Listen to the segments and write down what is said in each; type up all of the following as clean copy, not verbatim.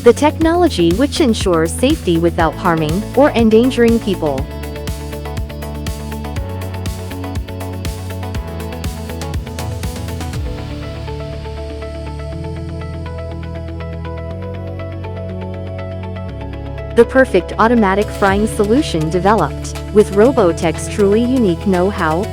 the technology which ensures safety without harming or endangering people. The perfect automatic frying solution developed with Robotech's truly unique know-how.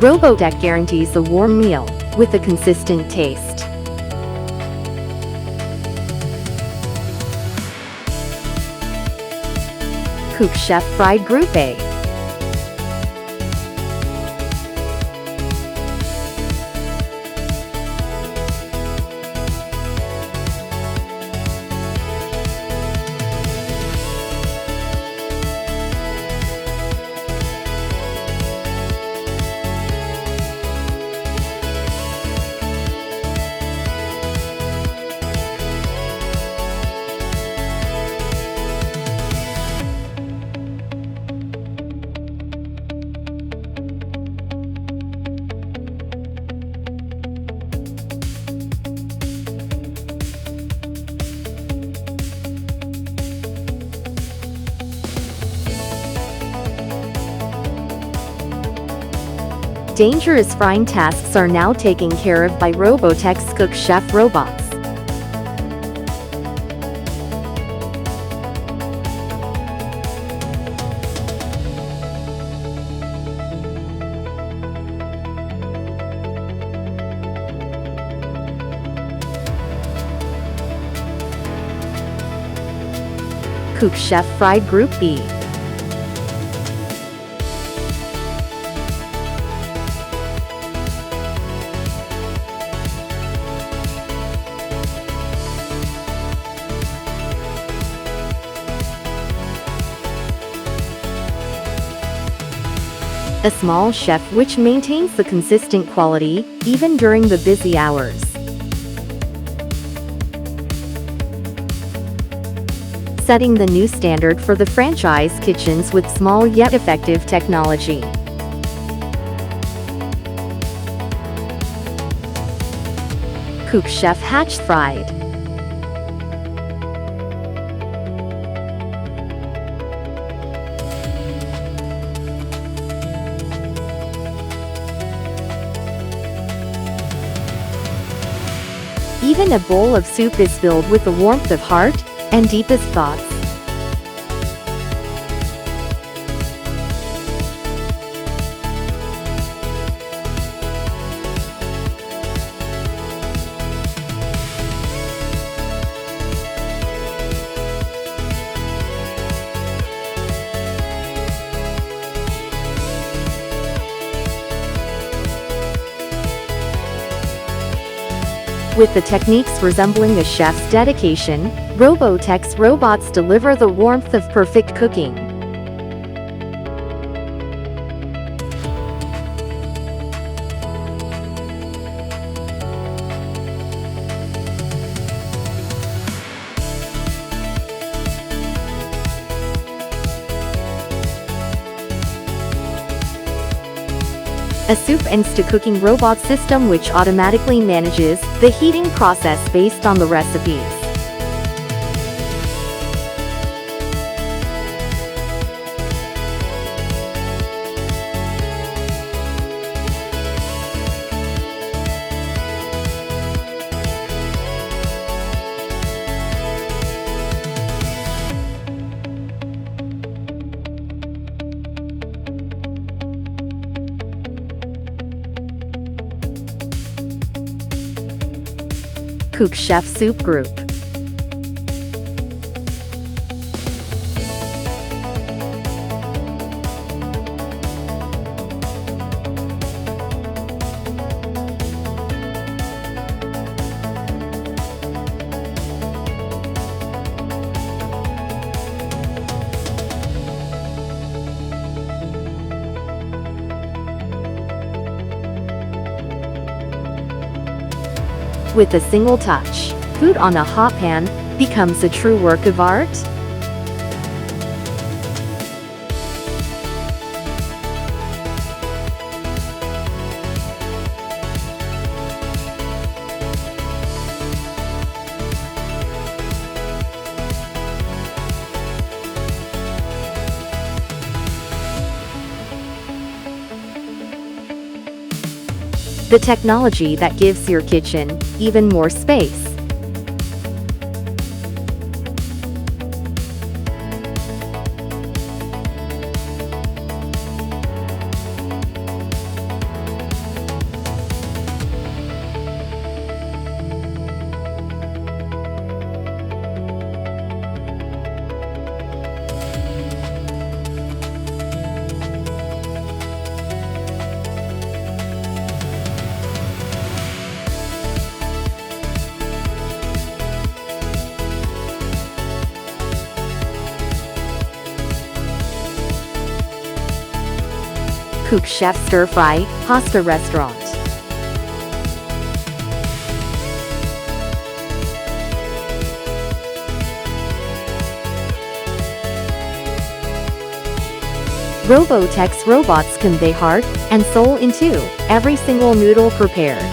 Robotech guarantees a warm meal with a consistent taste. Cookchef Fried Group A. Dangerous frying tasks are now taken care of by Robotech's Cookchef robots. Cookchef Fried Group B. A small chef which maintains the consistent quality, even during the busy hours. Setting the new standard for the franchise kitchens with small yet effective technology. Cookchef Hatch Fried. Even a bowl of soup is filled with the warmth of heart and deepest thoughts. With the techniques resembling a chef's dedication, Robotech's robots deliver the warmth of perfect cooking. A soup insta-cooking robot system which automatically manages the heating process based on the recipes. Cookchef Soup Group. With a single touch, food on a hot pan becomes a true work of art. The technology that gives your kitchen even more space. Cookchef Stir-Fry Pasta Restaurant. Robotech's robots convey heart and soul into every single noodle prepared.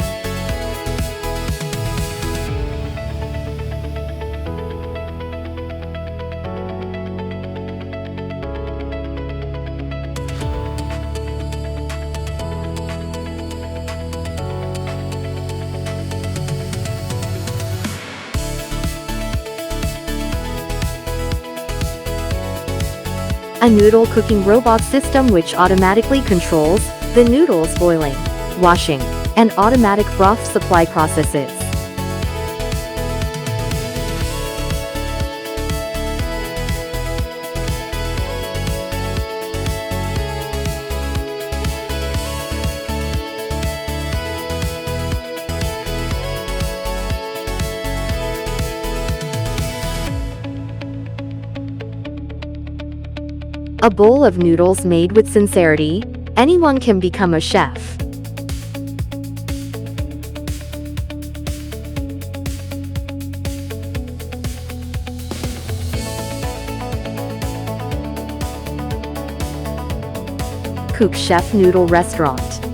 A noodle cooking robot system which automatically controls the noodles boiling, washing, and automatic broth supply processes. A bowl of noodles made with sincerity, anyone can become a chef. Cookchef Noodle Restaurant.